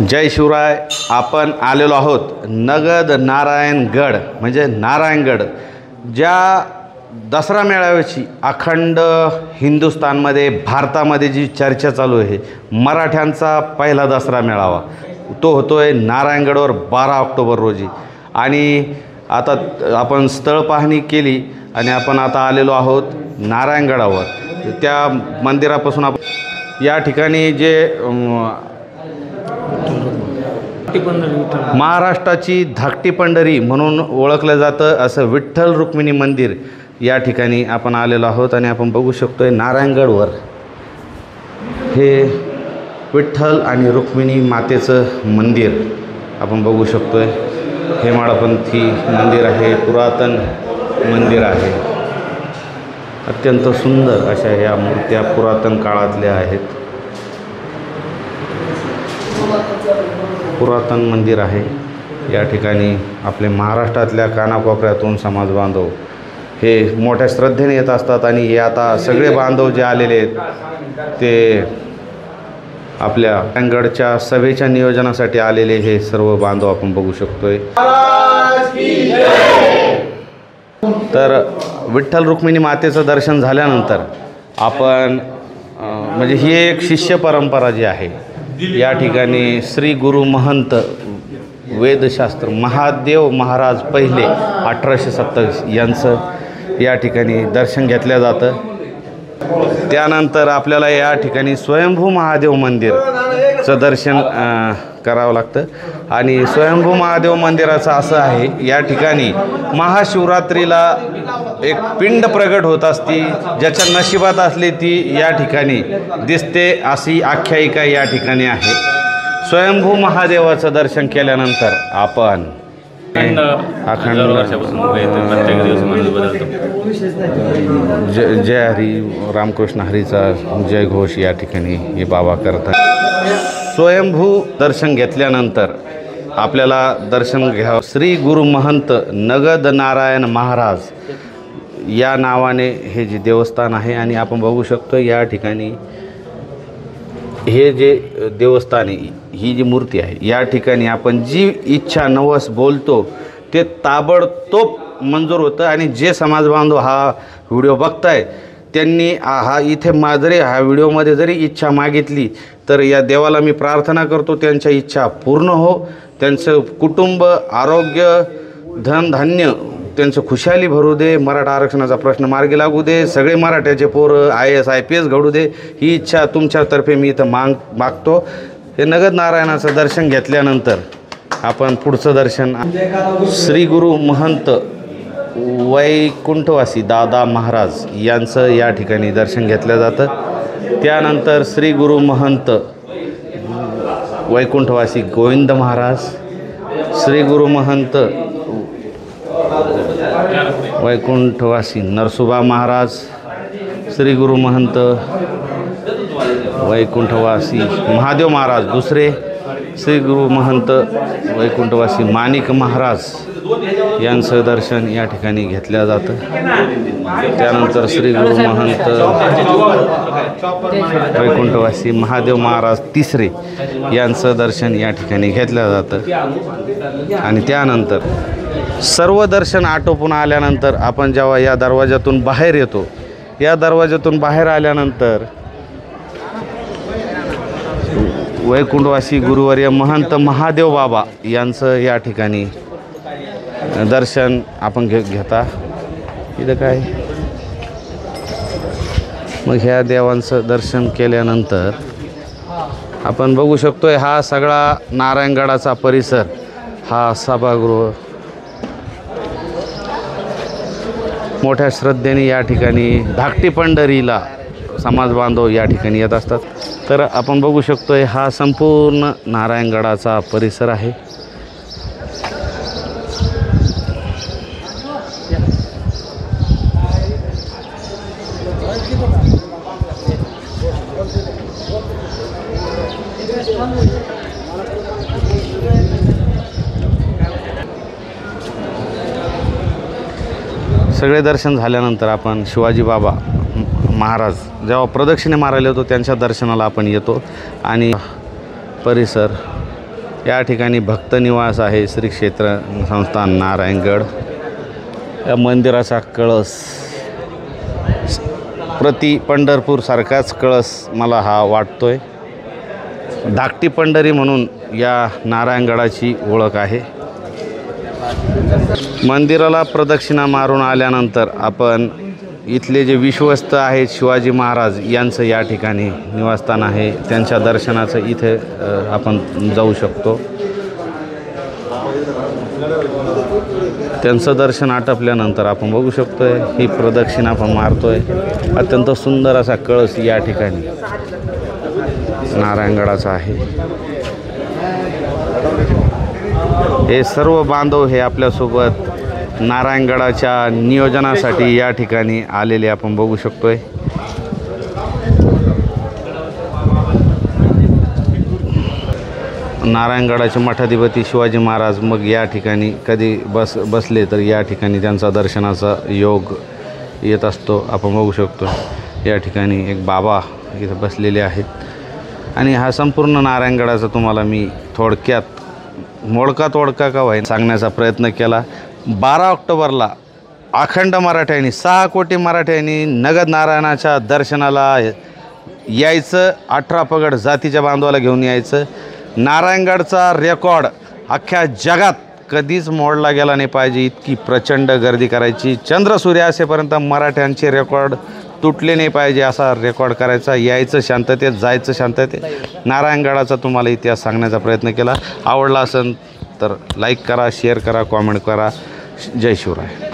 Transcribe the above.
जय शिवराय। आपण आलेलो आहोत नगद नारायणगड म्हणजे नारायणगड, ज्या दसरा मेळाव्याची अखंड हिंदुस्थानमध्ये भारतामध्ये जी चर्चा चालू आहे, मराठ्यांचा पहिला दसरा मेळावा तो होतोय नारायणगडवर 12 ऑक्टोबर रोजी। आणि आता आपण स्थळ पाहणी केली आणि आपण आता आलेलो आहोत नारायणगडावर। त्या मंदिरापासून आपण या ठिकाणी जे महाराष्ट्राची धाकटी पंढरी म्हणून ओळखलं जातं असं विठ्ठल रुक्मिणी मंदिर या ठिकाणी आपण आलेलो आहोत। आणि आपण बघू शकतोय नारायणगडवर हे विठ्ठल आणि रुक्मिणी मातेचं मंदिर आपण बघू शकतोय। हेमाडपंथी मंदिर आहे, पुरातन मंदिर आहे। अत्यंत सुंदर अशा ह्या मूर्त्या पुरातन काळातल्या आहेत। पुरातन मंदिर आहे। या ठिकाणी आपले महाराष्ट्रातल्या कानाकोपऱ्यातून समाज बांधव हे मोठ्या श्रद्धेने येत असतात। आणि हे आता सगळे बांधव जे आलेले आहेत ते आपल्या नारायणगडच्या सभेच्या नियोजनासाठी आलेले हे सर्व बांधव आपण बघू शकतोय। तर विठ्ठल रुक्मिणी मातेचं दर्शन झाल्यानंतर आपण म्हणजे ही एक शिष्य परंपरा जी आहे, या ठिकाणी श्री गुरु महंत वेदशास्त्र महादेव महाराज पहिले 1827 यांचं या ठिकाणी दर्शन घेतलं जातं। त्यानंतर आपल्याला या ठिकाणी स्वयंभू महादेव मंदिरचं दर्शन करावं लागतं। आणि स्वयंभू महादेव मंदिराचं असं आहे, या ठिकाणी महाशिवरात्रीला एक पिंड प्रगट होत असती, ज्याच्या नशिबात असली ती या ठिकाणी दिसते अशी आख्यायिका या ठिकाणी आहे। स्वयंभू महादेवाचं दर्शन केल्यानंतर आपण अखंड जय हरी रामकृष्ण हरीचा जय घोष या ठिकाणी हे बाबा करतात। स्वयंभू दर्शन घेतल्यानंतर आपल्याला दर्शन घ्यावं श्री गुरु महंत नगद नारायण महाराज या नावाने हे जे देवस्थान आहे। आणि आपण बघू शकतो या ठिकाणी हे जे देवस्थान आहे, ही जी मूर्ती आहे, या ठिकाणी आपण जी इच्छा नवस बोलतो ते ताबडतोब मंजूर होतं। आणि जे समाज बांधव हा व्हिडिओ बघताय त्यांनी हा इथे जरी ह्या व्हिडिओमध्ये जरी इच्छा मागितली तर या देवाला मी प्रार्थना करतो त्यांच्या इच्छा पूर्ण हो, त्यांचं कुटुंब आरोग्य धनधान्य त्यांचं खुशाली भरू दे, मराठा आरक्षणाचा प्रश्न मार्गी लागू दे, सगळे मराठ्याचे पोरं IAS IPS घडू दे, ही इच्छा तुमच्यातर्फे मी इथं मागतो। हे नगद नारायणाचं दर्शन घेतल्यानंतर आपण पुढचं दर्शन श्री गुरु महंत वैकुंठवासी दादा महाराज यांचं या ठिकाणी दर्शन घेतलं जातं। त्यानंतर श्री गुरु महंत वैकुंठवासी गोविंद महाराज, श्री गुरु महंत वैकुंठवासी नरसोबा महाराज, श्री गुरु महंत वैकुंठवासी महादेव महाराज दुसरे, श्री गुरु महंत वैकुंठवासी माणिक महाराज यांचं दर्शन या ठिकाणी घेतलं जातं। त्यानंतर श्री गुरु महंत वैकुंठवासी महादेव महाराज तिसरे यांचं दर्शन या ठिकाणी घेतलं जातं। आणि त्यानंतर सर्व दर्शन आटोपून आल्यानंतर आपण जेव्हा या दरवाजातून बाहेर येतो, या दरवाजातून बाहेर आल्यानंतर वैकुंठवासी गुरुवर्य महंत महादेव बाबा यांचं या ठिकाणी दर्शन आपण घेता। इथं काय मग ह्या देवांचं दर्शन केल्यानंतर आपण बघू शकतोय हा सगळा नारायणगडाचा परिसर, हा सभागृह मोठ्या श्रद्धेने या ठिकाणी धाकटी पंढरीला समाज बांधव या ठिकाणी येत असतात। तर आपण बघू शकतोय हा संपूर्ण नारायणगडाचा परिसर आहे। सगळे दर्शन झाल्यानंतर आपण शिवाजी बाबा महाराज जेव्हा प्रदक्षिणे मारायला येतो त्यांच्या दर्शनाला आपण येतो आणि परिसर या ठिकाणी भक्त निवास आहे, श्री क्षेत्र संस्थान नारायणगड. या मंदिराचा कळस प्रति पंढरपूरसारखाच कळस मला हा वाटतोय. धाकटी पंढरी म्हणून या नारायणगडाची ओळख आहे. मंदिराला प्रदक्षिणा मारून आल्यानंतर आपण इथले जे विश्वस्त आहेत शिवाजी महाराज यांचं या ठिकाणी निवासस्थान आहे, त्यांच्या दर्शनाचं इथे आपण जाऊ शकतो. त्यांचं दर्शन आटपल्यानंतर आपण बघू शकतो ही प्रदक्षिणा आपण मारतोय. अत्यंत सुंदर असा कळस या ठिकाणी नारायणगडाचा आहे. हे सर्व बांधव हे आपल्यासोबत नारायणगडाच्या नियोजनासाठी या ठिकाणी आलेले आपण बघू शकतोय. नारायणगडाचे मठाधिपती शिवाजी महाराज मग या ठिकाणी कधी बसले तर या ठिकाणी त्यांचा दर्शनाचा योग येत असतो. आपण बघू शकतो या ठिकाणी एक बाबा इथं बसलेले आहेत. आणि हा संपूर्ण नारायणगडाचा तुम्हाला मी थोडक्यात मोडका तोडका का व्हाय सांगण्याचा प्रयत्न केला. 12 ऑक्टोबरला अखंड मराठ्यांनी 6 कोटी मराठ्यांनी नगद नारायणाच्या दर्शनाला यायचं. 18 पगड जातीच्या बांधवाला घेऊन यायचं. नारायणगडचा रेकॉर्ड अख्ख्या जगात कधीच मोडला गेला नाही पाहिजे इतकी प्रचंड गर्दी करायची. चंद्र सूर्य असेपर्यंत मराठ्यांचे रेकॉर्ड तुटले नाही पाहिजे असा रेकॉर्ड करायचा. यायचं शांततेत, जायचं शांततेत. नारायणगडाचा तुम्हाला इतिहास सांगण्याचा प्रयत्न केला. आवडला असेल तर लाईक करा, शेअर करा, कॉमेंट करा. जय शिवराय.